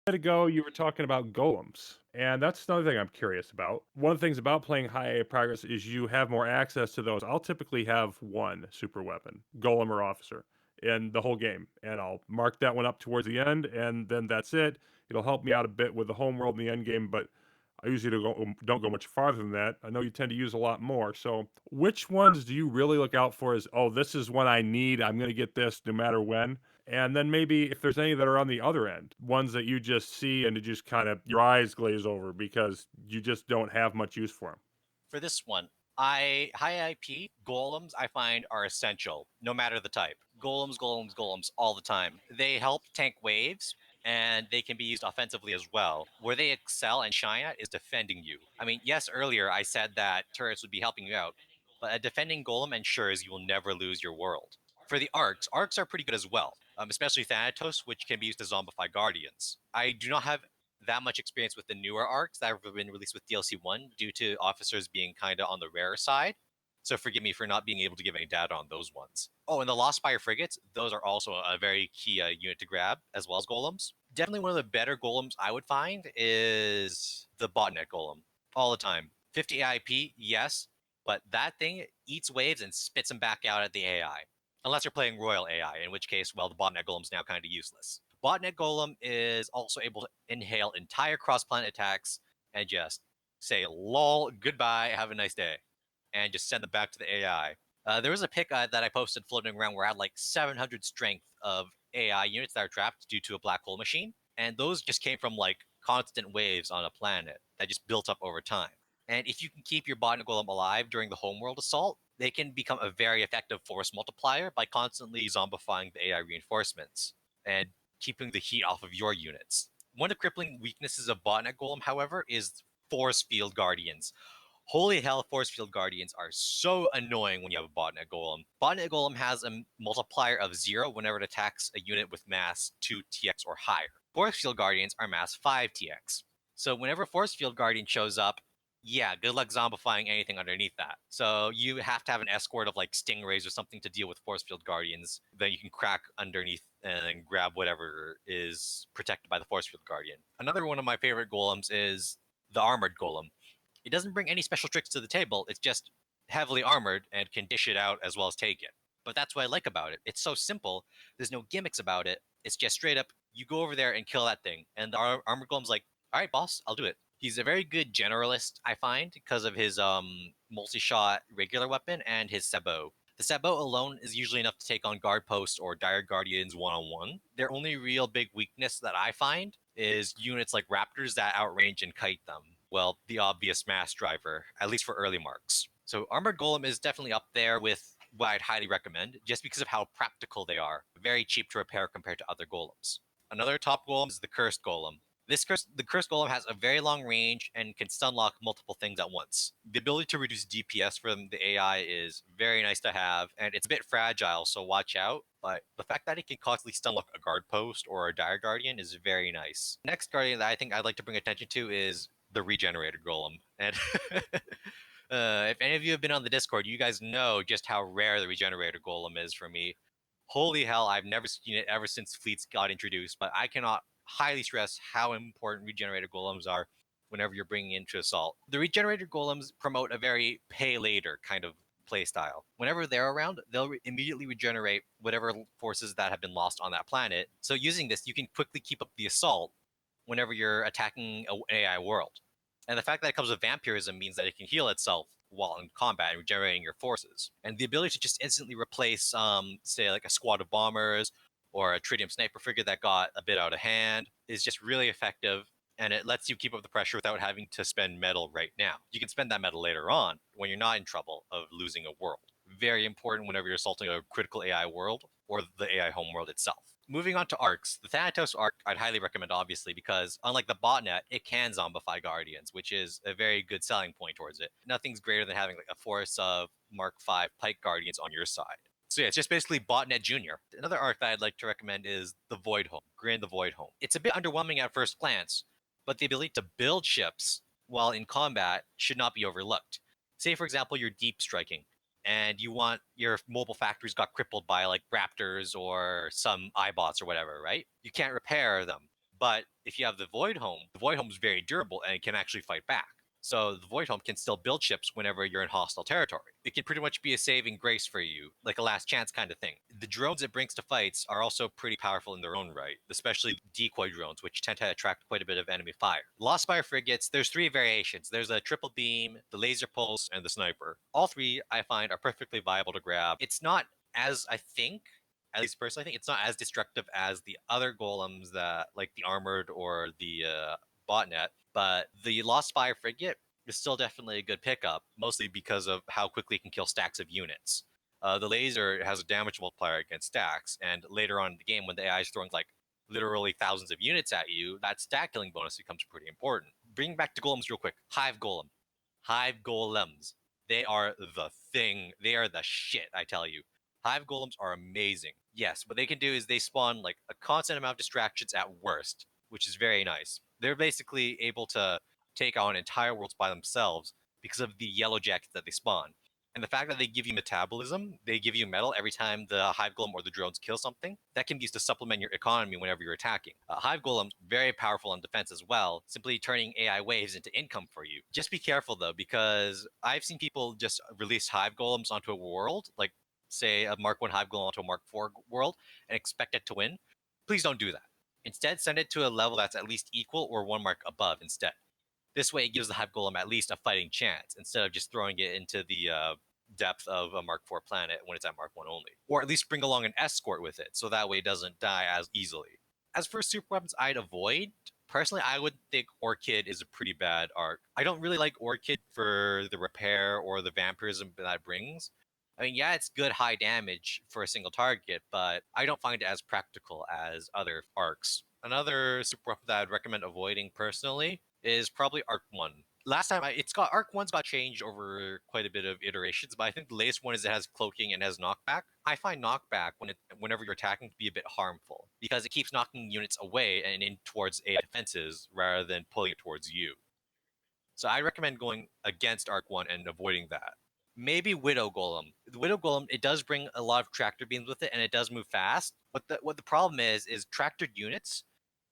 minute ago, you were talking about golems, and that's another thing I'm curious about. One of the things about playing high A progress is you have more access to those. I'll typically have one super weapon, golem or officer, in the whole game, and I'll mark that one up towards the end, and then that's it. It'll help me out a bit with the home world in the end game, but I usually don't go much farther than that. I know you tend to use a lot more. So, which ones do you really look out for as, oh, this is one I need. I'm going to get this no matter when. And then maybe if there's any that are on the other end, ones that you just see and you just kind of your eyes glaze over because you just don't have much use for them. For this one, I high IP golems I find are essential, no matter the type. Golems, golems, golems all the time. They help tank waves and they can be used offensively as well. Where they excel and shine at is defending you. I mean, yes, earlier I said that turrets would be helping you out, but a defending golem ensures you will never lose your world. For the arcs are pretty good as well, especially Thanatos, which can be used to zombify guardians. I do not have that much experience with the newer arcs that have been released with DLC 1 due to officers being kind of on the rare side. So forgive me for not being able to give any data on those ones. Oh, and the Lost Spire frigates, those are also a very key unit to grab, as well as golems. Definitely one of the better golems I would find is the botnet golem. All the time. 50 AIP, yes, but that thing eats waves and spits them back out at the AI. Unless you're playing Royal AI, in which case, well, the botnet golem's now kind of useless. Botnet Golem is also able to inhale entire cross-planet attacks and just say "lol, goodbye, have a nice day," and just send them back to the AI. There was a pic that I posted floating around where I had like 700 strength of AI units that are trapped due to a black hole machine, and those just came from like constant waves on a planet that just built up over time. And if you can keep your botnet golem alive during the homeworld assault, they can become a very effective force multiplier by constantly zombifying the AI reinforcements and keeping the heat off of your units. One of the crippling weaknesses of botnet golem, however, is force field guardians. Holy hell, force field guardians are so annoying when you have a botnet golem. Botnet golem has a multiplier of 0 whenever it attacks a unit with mass 2 TX or higher. Force field guardians are mass 5 TX. So whenever force field guardian shows up, yeah, good luck zombifying anything underneath that. So you have to have an escort of like stingrays or something to deal with force field guardians. Then you can crack underneath and grab whatever is protected by the force field guardian. Another one of my favorite golems is the armored golem. It doesn't bring any special tricks to the table. It's just heavily armored and can dish it out as well as take it. But that's what I like about it. It's so simple. There's no gimmicks about it. It's just straight up, you go over there and kill that thing. And the armored golem's like, all right, boss, I'll do it. He's a very good generalist, I find, because of his multi-shot regular weapon and his sabot. The sabot alone is usually enough to take on guard posts or dire guardians one-on-one. Their only real big weakness that I find is units like raptors that outrange and kite them. Well, the obvious mass driver, at least for early marks. So armored golem is definitely up there with what I'd highly recommend, just because of how practical they are. Very cheap to repair compared to other golems. Another top golem is the cursed golem. The cursed golem has a very long range and can stunlock multiple things at once. The ability to reduce DPS from the AI is very nice to have, and it's a bit fragile, so watch out. But the fact that it can constantly stunlock a guard post or a dire guardian is very nice. Next guardian that I think I'd like to bring attention to is the regenerator golem. And if any of you have been on the Discord, you guys know just how rare the regenerator golem is for me. Holy hell, I've never seen it ever since fleets got introduced, but I cannot highly stress how important regenerator golems are whenever you're bringing into assault. The regenerator golems promote a very pay later kind of playstyle. Whenever they're around, they'll immediately regenerate whatever forces that have been lost on that planet. So using this, you can quickly keep up the assault whenever you're attacking an AI world. And the fact that it comes with vampirism means that it can heal itself while in combat and regenerating your forces. And the ability to just instantly replace, say, like a squad of bombers or a tritium sniper frigate that got a bit out of hand is just really effective. And it lets you keep up the pressure without having to spend metal right now. You can spend that metal later on when you're not in trouble of losing a world. Very important whenever you're assaulting a critical AI world or the AI homeworld itself. Moving on to arcs, the Thanatos arc I'd highly recommend, obviously, because unlike the botnet, it can zombify guardians, which is a very good selling point towards it. Nothing's greater than having like a force of Mark V Pike guardians on your side. So yeah, it's just basically botnet junior. Another arc that I'd like to recommend is the Void Home, Grand the Void Home. It's a bit underwhelming at first glance, but the ability to build ships while in combat should not be overlooked. Say, for example, you're deep striking and you want your mobile factories got crippled by like raptors or some iBots or whatever, right? You can't repair them. But if you have the Void Home is very durable and it can actually fight back. So the Void Home can still build ships whenever you're in hostile territory. It can pretty much be a saving grace for you, like a last chance kind of thing. The drones it brings to fights are also pretty powerful in their own right, especially decoy drones, which tend to attract quite a bit of enemy fire. Lost Spire frigates, there's three variations. There's a triple beam, the laser pulse, and the sniper. All three I find are perfectly viable to grab. It's not as I think at least personally, I think it's not as destructive as the other golems that, like the armored or the botnet. But the Lost Spire frigate is still definitely a good pickup, mostly because of how quickly it can kill stacks of units. The laser has a damage multiplier against stacks, and later on in the game, when the AI is throwing like literally thousands of units at you, that stack killing bonus becomes pretty important. Bringing back to golems real quick. Hive golems. They are the thing. They are the shit, I tell you. Hive golems are amazing. Yes, what they can do is they spawn like a constant amount of distractions at worst, which is very nice. They're basically able to take on entire worlds by themselves because of the yellow jackets that they spawn. And the fact that they give you metabolism, they give you metal every time the hive golem or the drones kill something, that can be used to supplement your economy whenever you're attacking. Hive golems, very powerful on defense as well, simply turning AI waves into income for you. Just be careful though, because I've seen people just release hive golems onto a world, like say a Mark 1 hive golem onto a Mark 4 world, and expect it to win. Please don't do that. Instead, send it to a level that's at least equal or one mark above instead. This way, it gives the Hive Golem at least a fighting chance instead of just throwing it into the depth of a Mark 4 planet when it's at Mark 1 only. Or at least bring along an escort with it so that way it doesn't die as easily. As for super weapons I'd avoid, personally, I would think Orchid is a pretty bad arc. I don't really like Orchid for the repair or the vampirism that it brings. I mean, yeah, it's good high damage for a single target, but I don't find it as practical as other arcs. Another super weapon that I'd recommend avoiding personally is probably Arc 1. Last time it's got Arc 1's got changed over quite a bit of iterations, but I think the latest one is it has cloaking and has knockback. I find knockback whenever you're attacking to be a bit harmful because it keeps knocking units away and in towards AI defenses rather than pulling it towards you. So I recommend going against Arc 1 and avoiding that. Maybe Widow Golem. The Widow Golem, it does bring a lot of tractor beams with it and it does move fast. But what the problem is tractored units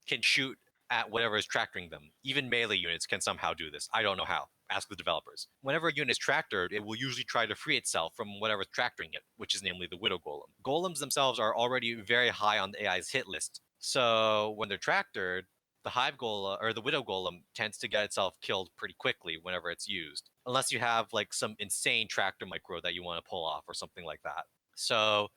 can shoot at whatever is tractoring them. Even melee units can somehow do this. I don't know how. Ask the developers. Whenever a unit is tractored, it will usually try to free itself from whatever's tractoring it, which is namely the Widow Golem. Golems themselves are already very high on the AI's hit list. So when they're tractored, the Hive Golem or the Widow Golem tends to get itself killed pretty quickly whenever it's used, unless you have like some insane tractor micro that you want to pull off or something like that. So,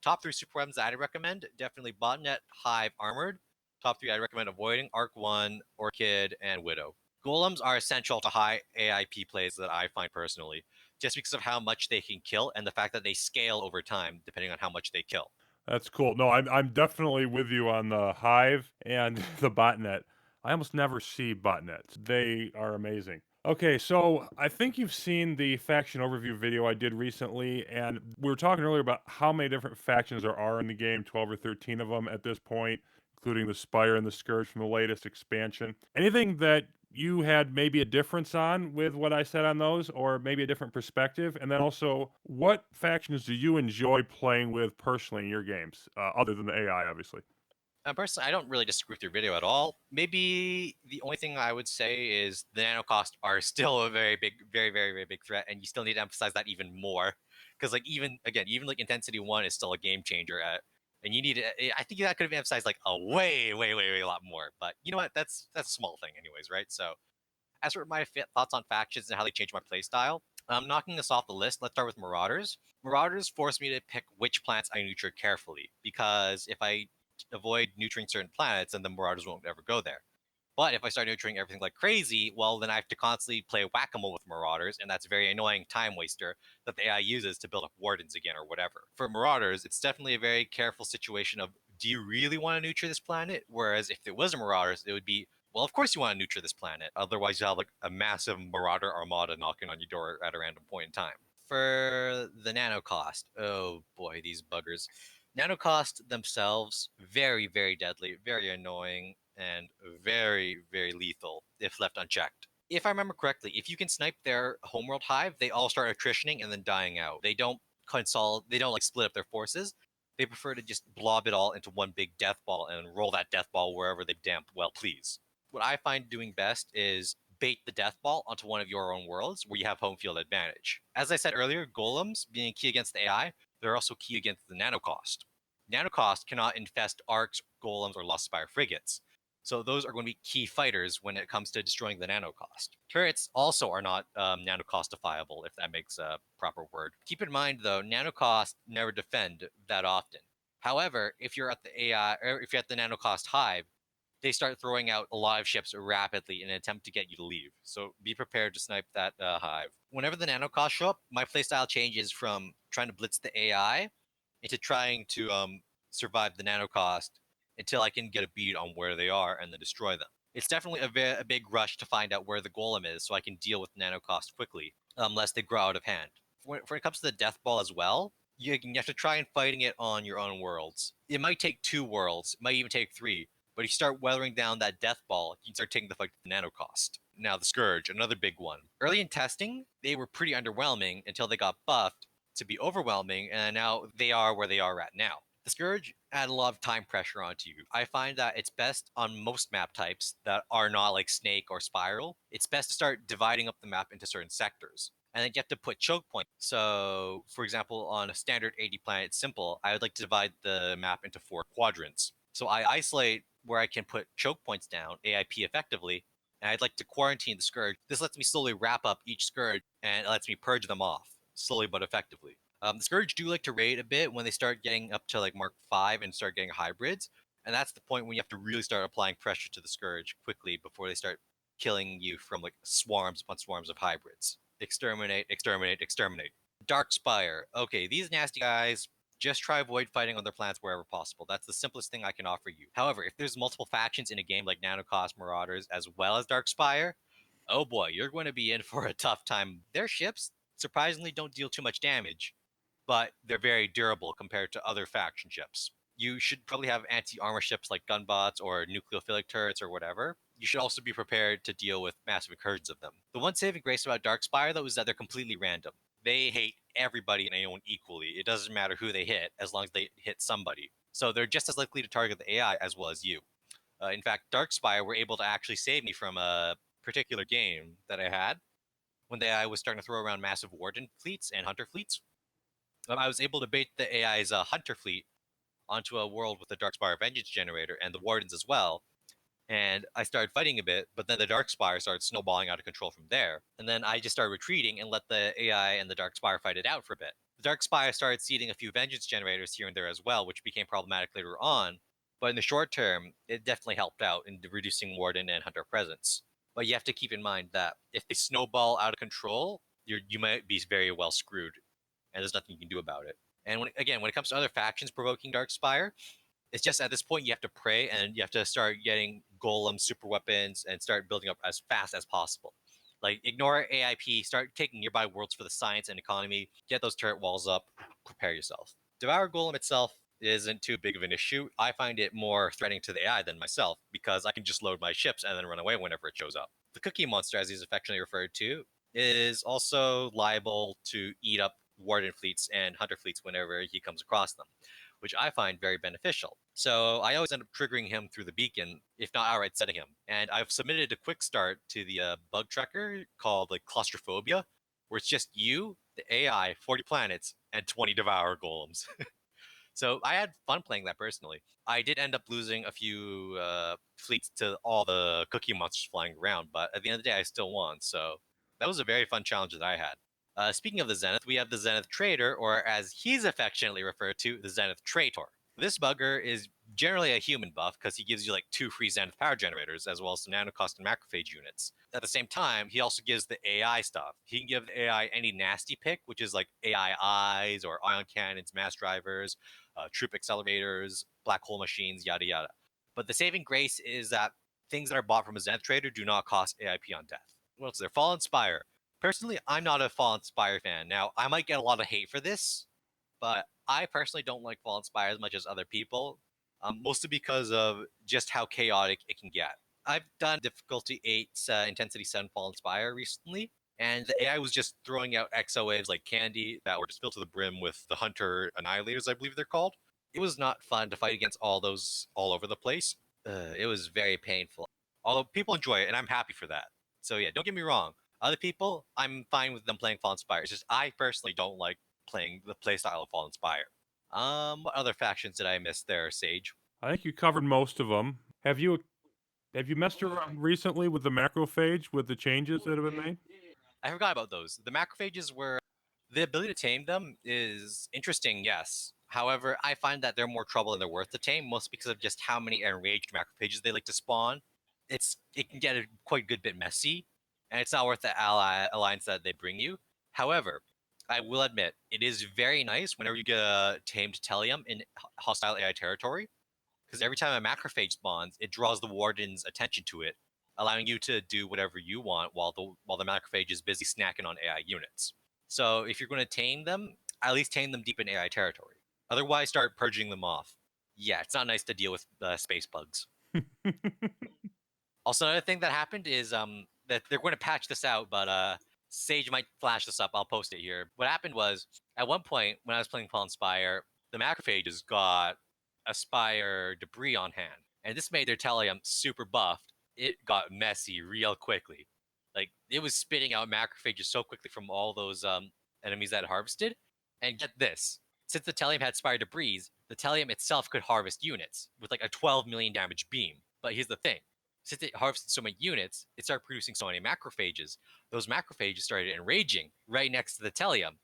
top three super weapons that I'd recommend definitely Botnet, Hive, Armored. Top three I'd recommend avoiding Arc 1, Orchid, and Widow. Golems are essential to high AIP plays that I find personally, just because of how much they can kill and the fact that they scale over time depending on how much they kill. That's cool. No, I'm definitely with you on the Hive and the botnet. I almost never see botnets. They are amazing. Okay, so I think you've seen the faction overview video I did recently, and we were talking earlier about how many different factions there are in the game, 12 or 13 of them at this point, including the Spire and the Scourge from the latest expansion. Anything that you had maybe a difference on with what I said on those, or maybe a different perspective? And then also, what factions do you enjoy playing with personally in your games, other than the AI, obviously? Personally, I don't really disagree with your video at all. Maybe the only thing I would say is the nano cost are still a very big, very big threat, and you still need to emphasize that even more. Because like even like intensity one is still a game changer at, and you need to, I think that could have been emphasized like a way a lot more. But you know what? That's a small thing, anyways, right? So as for my thoughts on factions and how they change my playstyle, knocking this off the list, let's start with Marauders. Marauders force me to pick which planets I nurture carefully, because if I avoid nurturing certain planets, then the Marauders won't ever go there. But if I start nurturing everything like crazy, well, then I have to constantly play whack-a-mole with Marauders, and that's a very annoying time waster that the AI uses to build up Wardens again or whatever. For Marauders, it's definitely a very careful situation of, do you really want to nurture this planet? Whereas if it was a Marauders, it would be, well, of course you want to nurture this planet. Otherwise, you have like a massive Marauder armada knocking on your door at a random point in time. For the nano cost, oh boy, these buggers. Nano cost themselves, very deadly, very annoying, and very lethal if left unchecked. If I remember correctly, if you can snipe their homeworld hive, they all start attritioning and then dying out. They don't like split up their forces. They prefer to just blob it all into one big death ball and roll that death ball wherever they damn well please. What I find doing best is bait the death ball onto one of your own worlds where you have home field advantage. As I said earlier, golems being key against the AI, they're also key against the nano cost. Nano cost cannot infest arcs, golems, or Lost Spire frigates. So those are going to be key fighters when it comes to destroying the nano cost. Turrets also are not nano costifiable, if that makes a proper word. Keep in mind though, nano cost never defend that often. However, if you're at the AI or if you're at the nano cost hive, they start throwing out a lot of ships rapidly in an attempt to get you to leave. So be prepared to snipe that hive. Whenever the nano costs show up, my playstyle changes from trying to blitz the AI into trying to survive the nano cost until I can get a beat on where they are and then destroy them. It's definitely a big rush to find out where the golem is so I can deal with nano cost quickly, lest they grow out of hand. When it comes to the death ball as well, you have to try and fighting it on your own worlds. It might take 2 worlds, it might even take 3, but if you start weathering down that death ball, you can start taking the fight to the nano cost. Now, the Scourge, another big one. Early in testing, they were pretty underwhelming until they got buffed to be overwhelming, and now they are where they are at now. The Scourge add a lot of time pressure onto you. I find that it's best on most map types that are not like Snake or Spiral. It's best to start dividing up the map into certain sectors. And then you have to put choke points. So, for example, on a standard 80 planet simple, I would like to divide the map into 4 quadrants. So I isolate where I can put choke points down, AIP effectively, and I'd like to quarantine the Scourge. This lets me slowly wrap up each Scourge and it lets me purge them off, slowly but effectively. The Scourge do like to raid a bit when they start getting up to like Mark 5 and start getting hybrids, and that's the point when you have to really start applying pressure to the Scourge quickly before they start killing you from like swarms upon swarms of hybrids. Exterminate, exterminate, exterminate. Dark Spire. Okay, these nasty guys, just try avoid fighting on their planets wherever possible. That's the simplest thing I can offer you. However, if there's multiple factions in a game like Nanocost Marauders as well as Dark Spire, oh boy, you're going to be in for a tough time. Their ships surprisingly don't deal too much damage, but they're very durable compared to other faction ships. You should probably have anti-armor ships like gunbots or nucleophilic turrets or whatever. You should also be prepared to deal with massive incursions of them. The one saving grace about Darkspire, though, is that they're completely random. They hate everybody and anyone equally. It doesn't matter who they hit as long as they hit somebody. So they're just as likely to target the AI as well as you. In fact, Darkspire were able to actually save me from a particular game that I had when the AI was starting to throw around massive warden fleets and hunter fleets. I was able to bait the AI's hunter fleet onto a world with the Darkspire Vengeance generator and the wardens as well. And I started fighting a bit, but then the Darkspire started snowballing out of control from there. And then I just started retreating and let the AI and the Darkspire fight it out for a bit. The Darkspire started seeding a few Vengeance generators here and there as well, which became problematic later on. But in the short term, it definitely helped out in reducing Warden and Hunter presence. But you have to keep in mind that if they snowball out of control, you might be very well screwed, and there's nothing you can do about it. And when it comes to other factions provoking Darkspire, it's just at this point you have to pray and you have to start getting golem super weapons and start building up as fast as possible. Like ignore AIP, start taking nearby worlds for the science and economy, get those turret walls up, prepare yourself. Devour Golem itself isn't too big of an issue. I find it more threatening to the AI than myself because I can just load my ships and then run away whenever it shows up. The Cookie Monster, as he's affectionately referred to, is also liable to eat up Warden fleets and Hunter fleets whenever he comes across them, which I find very beneficial. So I always end up triggering him through the beacon, if not outright setting him. And I've submitted a quick start to the bug tracker called like Claustrophobia, where it's just you, the AI, 40 planets, and 20 Devour Golems. So I had fun playing that personally. I did end up losing a few fleets to all the cookie monsters flying around, but at the end of the day, I still won. So that was a very fun challenge that I had. Speaking of the Zenith, we have the Zenith Trader, or as he's affectionately referred to, the Zenith Traitor. This bugger is generally a human buff because he gives you like 2 free Zenith power generators as well as some nanocost and macrophage units. At the same time, he also gives the AI stuff. He can give the AI any nasty pick, which is like AI eyes or ion cannons, mass drivers, troop accelerators, black hole machines, yada yada. But the saving grace is that things that are bought from a Zenith trader do not cost AIP on death. What else is there? Fallen Spire. Personally, I'm not a Fallen Spire fan. Now, I might get a lot of hate for this, but I personally don't like Fallen Spire as much as other people, mostly because of just how chaotic it can get. I've done difficulty 8, intensity 7 Fallen Spire recently, and the AI was just throwing out exo waves like candy that were just filled to the brim with the Hunter Annihilators, I believe they're called. It was not fun to fight against all those all over the place. It was very painful. Although people enjoy it, and I'm happy for that. So yeah, don't get me wrong. Other people, I'm fine with them playing Fallen Spire. It's just I personally don't like playing the playstyle of Fallen Spire. What other factions did I miss there, Sage? I think you covered most of them. Have you messed around recently with the macrophage with the changes that have been made? I forgot about those. The macrophages were the ability to tame them is interesting, yes. However, I find that they're more trouble than they're worth to tame, mostly because of just how many enraged macrophages they like to spawn. It can get a quite good bit messy, and it's not worth the alliance that they bring you. However, I will admit it is very nice whenever you get a tamed Telium in hostile AI territory, because every time a macrophage spawns, it draws the warden's attention to it, allowing you to do whatever you want while the macrophage is busy snacking on AI units. So if you're going to tame them, at least tame them deep in AI territory. Otherwise, start purging them off. Yeah, it's not nice to deal with space bugs. Also, another thing that happened is that they're going to patch this out, but Sage might flash this up. I'll post it here. What happened was at one point when I was playing Fallen Spire, the macrophages got a Spire debris on hand, and this made their Telium super buffed. It got messy real quickly. Like it was spitting out macrophages so quickly from all those enemies that it harvested. And get this, since the Telium had Spire debris, the Telium itself could harvest units with like a 12 million damage beam. But here's the thing, since it harvested so many units, it started producing so many macrophages. Those macrophages started enraging right next to the Telium.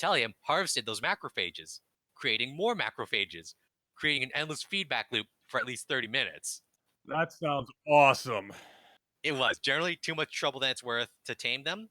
Telium harvested those macrophages, creating more macrophages, creating an endless feedback loop for at least 30 minutes. That sounds awesome. It was generally too much trouble than it's worth to tame them.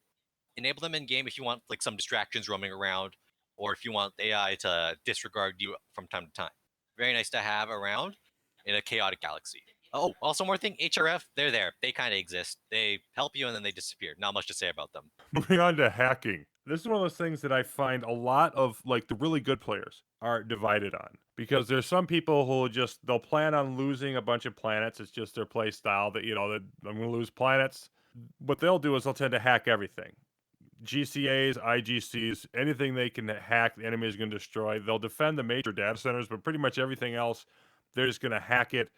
Enable them in game if you want like some distractions roaming around, or if you want the AI to disregard you from time to time. Very nice to have around in a chaotic galaxy. Oh, also more thing, HRF, they're there. They kind of exist. They help you and then they disappear. Not much to say about them. Moving on to hacking. This is one of those things that I find a lot of like the really good players are divided on because there's some people who they'll plan on losing a bunch of planets. It's just their play style that that I'm going to lose planets. What they'll do is they'll tend to hack everything. GCAs, IGCs, anything they can hack, the enemy is going to destroy. They'll defend the major data centers, but pretty much everything else, they're just going to hack it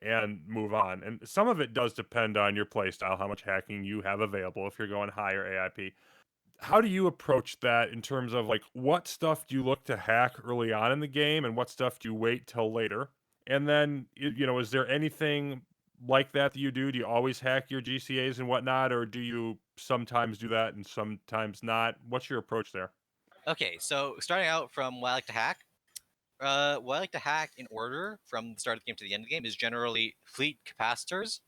and move on. And some of it does depend on your playstyle, how much hacking you have available if you're going higher AIP. How do you approach that in terms of like what stuff do you look to hack early on in the game and what stuff do you wait till later? And then, is there anything like that that you do? Do you always hack your GCAs and whatnot, or do you sometimes do that and sometimes not? What's your approach there? Okay, so starting out from what I like to hack, what I like to hack in order from the start of the game to the end of the game is generally fleet capacitors,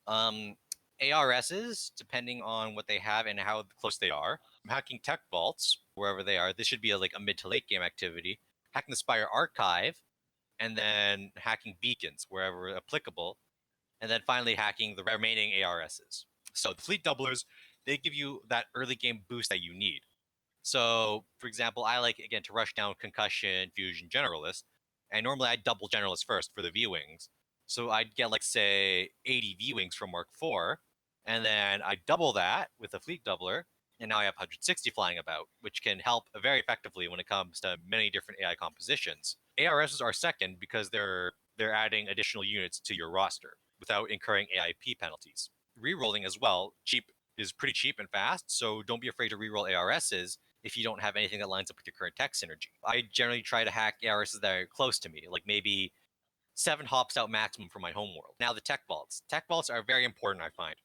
um, ARSs, depending on what they have and how close they are. I'm hacking tech vaults wherever they are. This should be like a mid to late game activity. Hacking the Spire archive, and then hacking beacons wherever applicable, and then finally hacking the remaining ARSs. So the fleet doublers, they give you that early game boost that you need. So, for example, I like again to rush down concussion, fusion, generalist, and normally I double generalist first for the V wings. So I'd get like say 80 V wings from Mark IV, and then I double that with a fleet doubler, and now I have 160 flying about, which can help very effectively when it comes to many different AI compositions. ARSs are second because they're adding additional units to your roster without incurring AIP penalties. Rerolling as well, cheap is pretty cheap and fast, so don't be afraid to reroll ARSs if you don't have anything that lines up with your current tech synergy. I generally try to hack ARSs that are close to me, like maybe 7 hops out maximum from my homeworld. Now, the tech vaults. Tech vaults are very important, I find.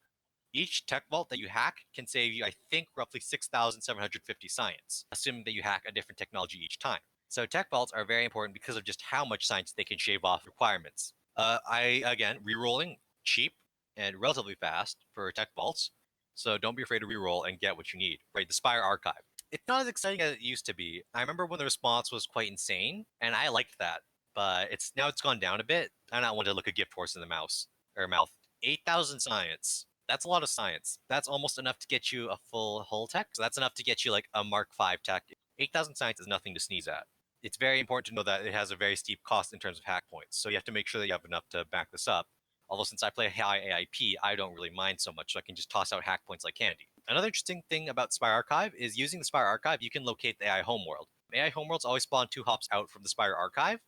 Each tech vault that you hack can save you, I think, roughly 6,750 science, assuming that you hack a different technology each time. So, tech vaults are very important because of just how much science they can shave off requirements. Again, rerolling, cheap and relatively fast for tech vaults. So, don't be afraid to reroll and get what you need. Right, the Spire archive. It's not as exciting as it used to be. I remember when the response was quite insane, and I liked that. But it's gone down a bit. I'm not one to look a gift horse in the mouth. 8,000 science. That's a lot of science. That's almost enough to get you a full hull tech. So that's enough to get you like a Mark V tech. 8,000 science is nothing to sneeze at. It's very important to know that it has a very steep cost in terms of hack points. So you have to make sure that you have enough to back this up. Although since I play high AIP, I don't really mind so much. So I can just toss out hack points like candy. Another interesting thing about Spire Archive is using the Spire Archive, you can locate the AI homeworld. AI homeworlds always spawn 2 hops out from the Spire Archive.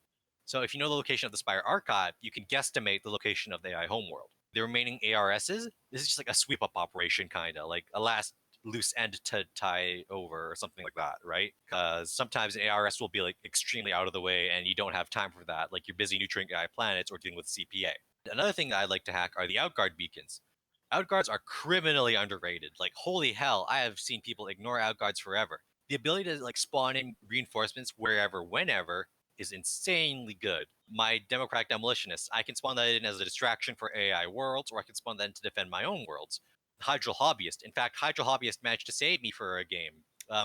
So if you know the location of the Spire Archive, you can guesstimate the location of the AI homeworld. The remaining ARSs, this is just like a sweep up operation, kind of like a last loose end to tie over or something like that, right? Because sometimes an ARS will be like extremely out of the way and you don't have time for that. Like you're busy neutering AI planets or dealing with CPA. Another thing that I'd like to hack are the outguard beacons. Outguards are criminally underrated. Like, holy hell, I have seen people ignore outguards forever. The ability to like spawn in reinforcements wherever, whenever is insanely good. My Democratic Demolitionists, I can spawn that in as a distraction for AI worlds, or I can spawn that in to defend my own worlds. Hydral Hobbyist. In fact, Hydral Hobbyist managed to save me for a game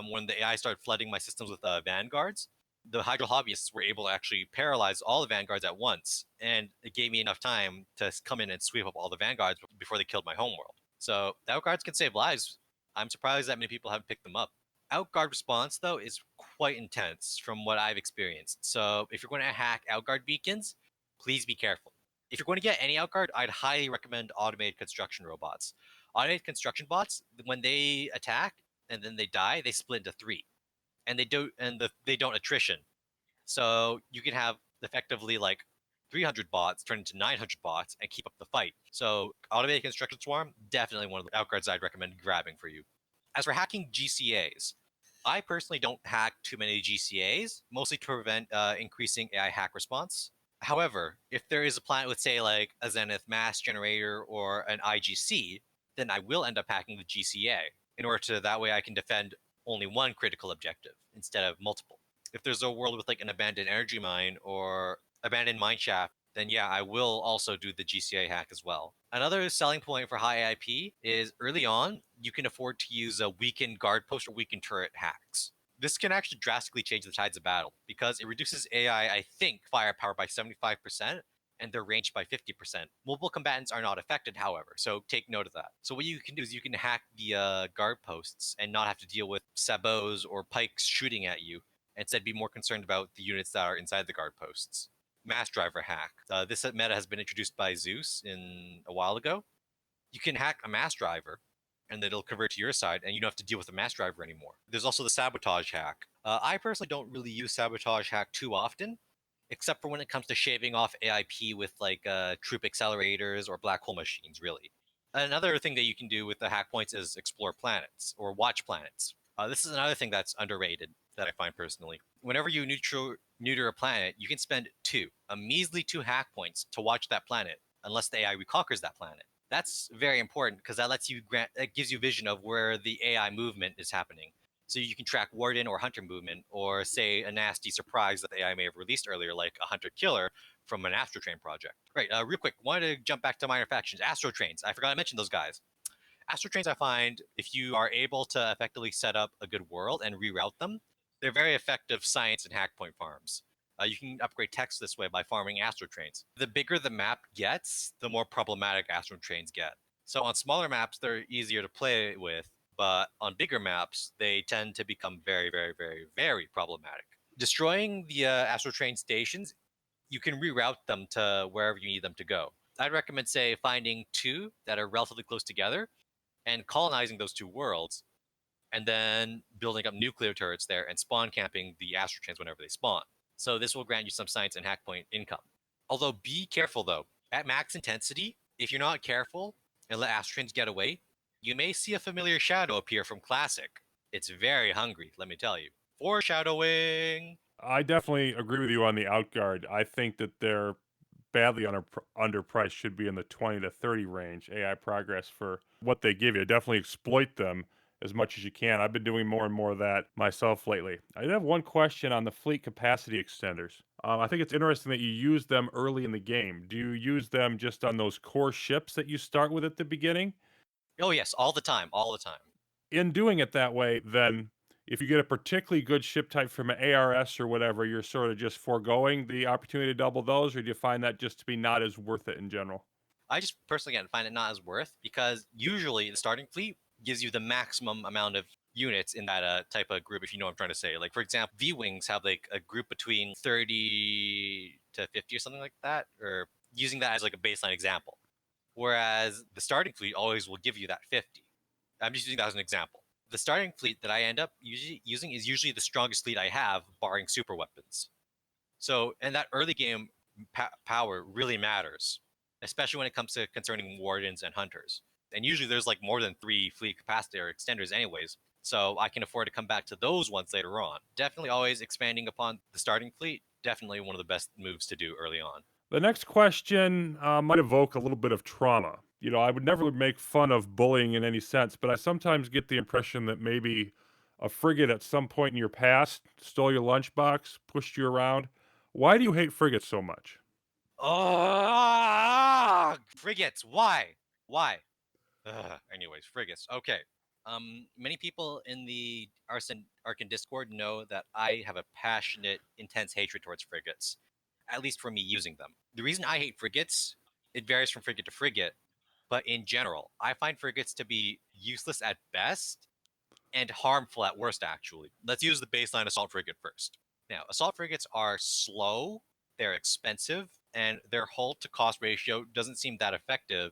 when the AI started flooding my systems with vanguards. The Hydral Hobbyists were able to actually paralyze all the vanguards at once, and it gave me enough time to come in and sweep up all the vanguards before they killed my homeworld. So outguards can save lives. I'm surprised that many people haven't picked them up. Outguard response, though, is quite intense from what I've experienced. So if you're going to hack outguard beacons, please be careful. If you're going to get any outguard, I'd highly recommend automated construction robots. Automated construction bots, when they attack and then they die, they split into three, and they don't attrition. So you can have effectively like 300 bots turn into 900 bots and keep up the fight. So automated construction swarm, definitely one of the outguards I'd recommend grabbing for you. As for hacking GCAs, I personally don't hack too many GCAs, mostly to prevent increasing AI hack response. However, if there is a planet with, say, like a Zenith mass generator or an IGC, then I will end up hacking the GCA in order to that way I can defend only one critical objective instead of multiple. If there's a world with like an abandoned energy mine or abandoned mine shaft, then yeah, I will also do the GCA hack as well. Another selling point for high IP is early on, you can afford to use a weakened guard post or weakened turret hacks. This can actually drastically change the tides of battle because it reduces AI, I think, firepower by 75% and their range by 50%. Mobile combatants are not affected, however, so take note of that. So what you can do is you can hack the guard posts and not have to deal with sabots or pikes shooting at you. Instead, be more concerned about the units that are inside the guard posts. Mass driver hack. This meta has been introduced by Zeus in a while ago. You can hack a mass driver, and then it'll convert to your side, and you don't have to deal with the mass driver anymore. There's also the sabotage hack. I personally don't really use sabotage hack too often, except for when it comes to shaving off AIP with like troop accelerators or black hole machines, really. Another thing that you can do with the hack points is explore planets or watch planets. This is another thing that's underrated that I find personally. Whenever you neuter a planet, you can spend a measly two hack points to watch that planet, unless the AI reconquers that planet. That's very important because that gives you vision of where the AI movement is happening. So you can track Warden or Hunter movement, or say a nasty surprise that the AI may have released earlier, like a Hunter Killer from an Astrotrain project. Right, real quick, wanted to jump back to minor factions. Astrotrains, I forgot to mention those guys. Astrotrains, I find, if you are able to effectively set up a good world and reroute them, they're very effective science and hack point farms. You can upgrade text this way by farming Astrotrains. The bigger the map gets, the more problematic Astrotrains get. So on smaller maps, they're easier to play with, but on bigger maps, they tend to become very, very, very, very problematic. Destroying the Astrotrain stations, you can reroute them to wherever you need them to go. I'd recommend, say, finding two that are relatively close together and colonizing those two worlds, and then building up nuclear turrets there and spawn camping the Astrotrains whenever they spawn. So this will grant you some science and hack point income. Although be careful though, at max intensity, if you're not careful and let Astrotrains get away, you may see a familiar shadow appear from Classic. It's very hungry, let me tell you. Foreshadowing! I definitely agree with you on the outguard. I think that they're badly underpriced, should be in the 20 to 30 range. AI progress for what they give you. Definitely exploit them as much as you can. I've been doing more and more of that myself lately. I did have one question on the fleet capacity extenders. I think it's interesting that you use them early in the game. Do you use them just on those core ships that you start with at the beginning? Oh yes, all the time, all the time. In doing it that way, then if you get a particularly good ship type from an ARS or whatever, you're sort of just foregoing the opportunity to double those, or do you find that just to be not as worth it in general? I just personally again find it not as worth because usually the starting fleet gives you the maximum amount of units in that type of group, if you know what I'm trying to say. Like for example, V Wings have like a group between 30 to 50 or something like that, or using that as like a baseline example. Whereas the starting fleet always will give you that 50. I'm just using that as an example. The starting fleet that I end up usually using is usually the strongest fleet I have, barring super weapons. So, and that early game power really matters, especially when it comes to concerning wardens and hunters. And usually there's like more than 3 fleet capacity or extenders, anyways. So I can afford to come back to those ones later on. Definitely always expanding upon the starting fleet. Definitely one of the best moves to do early on. The next question might evoke a little bit of trauma. I would never make fun of bullying in any sense, but I sometimes get the impression that maybe a frigate at some point in your past stole your lunchbox, pushed you around. Why do you hate frigates so much? Oh, frigates. Why? Why? Anyways, frigates. Okay. Many people in the Arcen Discord know that I have a passionate, intense hatred towards frigates. At least for me using them. The reason I hate frigates, it varies from frigate to frigate, but in general, I find frigates to be useless at best and harmful at worst, actually. Let's use the baseline assault frigate first. Now, assault frigates are slow, they're expensive, and their hull to cost ratio doesn't seem that effective.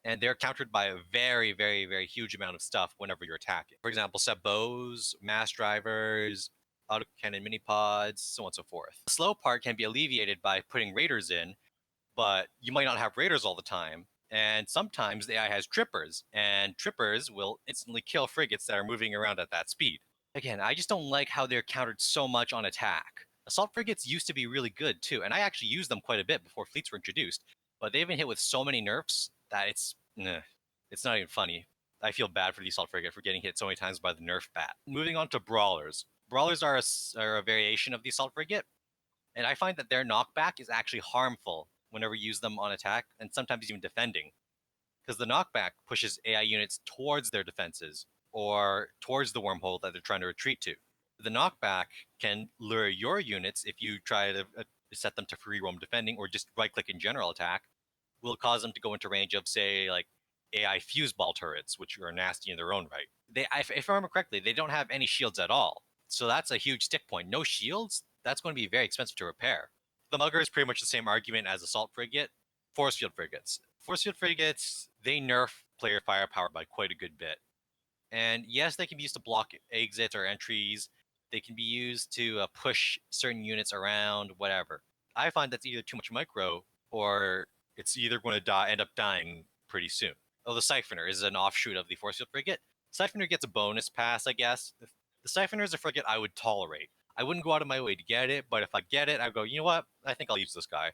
And they're countered by a very, very, very huge amount of stuff whenever you're attacking. For example, sabos, mass drivers, autocannon mini pods, so on and so forth. The slow part can be alleviated by putting raiders in, but you might not have raiders all the time. And sometimes the AI has trippers, and trippers will instantly kill frigates that are moving around at that speed. Again, I just don't like how they're countered so much on attack. Assault frigates used to be really good too, and I actually used them quite a bit before fleets were introduced. But they've been hit with so many nerfs that it's not even funny. I feel bad for the assault frigate for getting hit so many times by the nerf bat. Moving on to brawlers. Brawlers are a variation of the assault frigate, and I find that their knockback is actually harmful whenever you use them on attack and sometimes even defending, because the knockback pushes AI units towards their defenses or towards the wormhole that they're trying to retreat to. The knockback can lure your units if you try to set them to free roam defending or just right click in general attack, will cause them to go into range of, say, like AI fuse ball turrets, which are nasty in their own right. If I remember correctly, they don't have any shields at all. So that's a huge stick point. No shields, that's going to be very expensive to repair. The Mugger is pretty much the same argument as Assault Frigate. Force Field Frigates. Force Field Frigates, they nerf player firepower by quite a good bit. And yes, they can be used to block exits or entries. They can be used to push certain units around, whatever. I find that's either too much micro or it's either going to end up dying pretty soon. Oh, the Siphoner is an offshoot of the Force Field Frigate. Siphoner gets a bonus pass, I guess. The Siphoner is a frigate I would tolerate. I wouldn't go out of my way to get it, but if I get it, I go, you know what? I think I'll use this guy,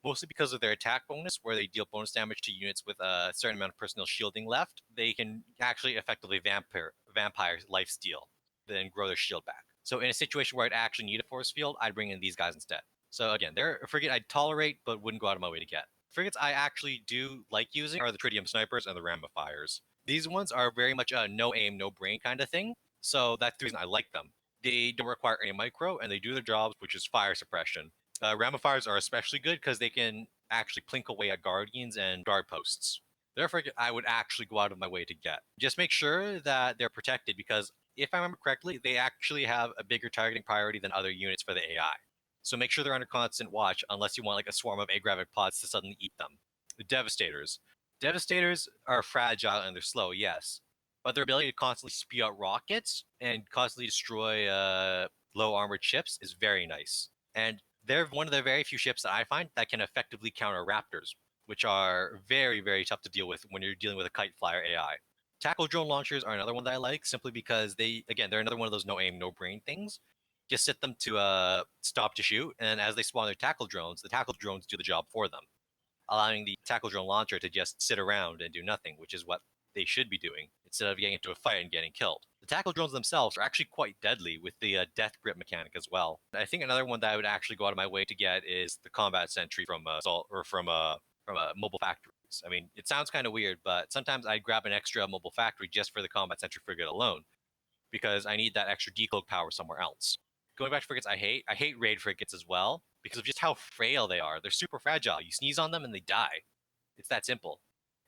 mostly because of their attack bonus, where they deal bonus damage to units with a certain amount of personal shielding left. They can actually effectively vampire life steal, then grow their shield back. So in a situation where I'd actually need a force field, I'd bring in these guys instead. So again, they're a frigate I'd tolerate, but wouldn't go out of my way to get. Frigates I actually do like using are the Tritium Snipers and the Ramifiers. These ones are very much a no aim, no brain kind of thing. So that's the reason I like them. They don't require any micro, and they do their jobs, which is fire suppression. Ramifiers are especially good because they can actually plink away at guardians and guard posts. Therefore, I would actually go out of my way to get. Just make sure that they're protected, because if I remember correctly, they actually have a bigger targeting priority than other units for the AI. So make sure they're under constant watch unless you want like a swarm of agravic pods to suddenly eat them. The Devastators. Devastators are fragile and they're slow, yes. But their ability to constantly spew out rockets and constantly destroy low armored ships is very nice. And they're one of the very few ships that I find that can effectively counter Raptors, which are very, very tough to deal with when you're dealing with a kite flyer AI. Tackle drone launchers are another one that I like, simply because they're another one of those no aim, no brain things. Just set them to stop to shoot, and as they spawn their tackle drones, the tackle drones do the job for them, allowing the tackle drone launcher to just sit around and do nothing, which is what they should be doing instead of getting into a fight and getting killed. The tackle drones themselves are actually quite deadly with the death grip mechanic as well. I think another one that I would actually go out of my way to get is the combat sentry from Assault or from mobile factories. I mean, it sounds kind of weird, but sometimes I'd grab an extra mobile factory just for the combat sentry frigate alone, because I need that extra decloak power somewhere else. Going back to frigates, I hate raid frigates as well because of just how frail they are. They're super fragile. You sneeze on them and they die. It's that simple.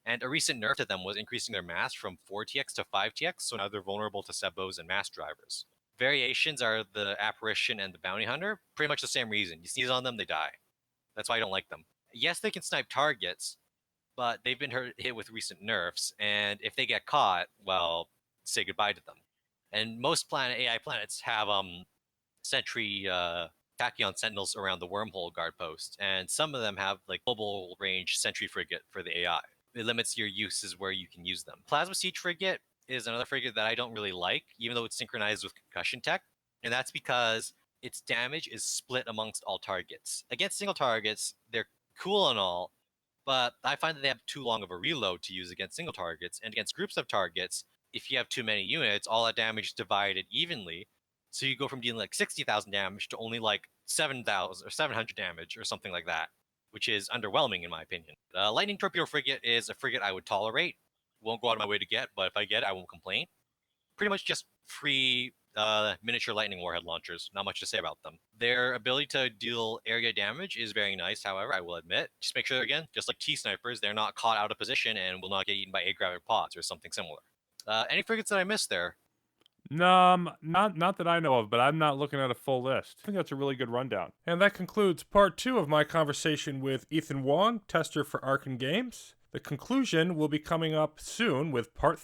And a recent nerf to them was increasing their mass from 4TX to 5TX, so now they're vulnerable to sebos and mass drivers. Variations are the Apparition and the Bounty Hunter. Pretty much the same reason. You sneeze on them, they die. That's why I don't like them. Yes, they can snipe targets, but they've been hit with recent nerfs, and if they get caught, well, say goodbye to them. And most AI planets have sentry tachyon sentinels around the wormhole guard post, and some of them have like global range sentry frigate for the AI. It limits your uses where you can use them. Plasma siege frigate is another frigate that I don't really like, even though it's synchronized with concussion tech, and that's because its damage is split amongst all targets. Against single targets, they're cool and all, but I find that they have too long of a reload to use against single targets, and against groups of targets, if you have too many units, all that damage is divided evenly. So you go from dealing like 60,000 damage to only like 7,000 or 700 damage or something like that, which is underwhelming in my opinion. Lightning Torpedo Frigate is a frigate I would tolerate. Won't go out of my way to get, but if I get it, I won't complain. Pretty much just free miniature lightning warhead launchers. Not much to say about them. Their ability to deal area damage is very nice, however, I will admit. Just make sure, again, just like T-snipers, they're not caught out of position and will not get eaten by A-gravic pods or something similar. Any frigates that I missed there? No, not that I know of, but I'm not looking at a full list. I think that's a really good rundown. And that concludes part 2 of my conversation with Ethan Wong, tester for Arcen Games. The conclusion will be coming up soon with part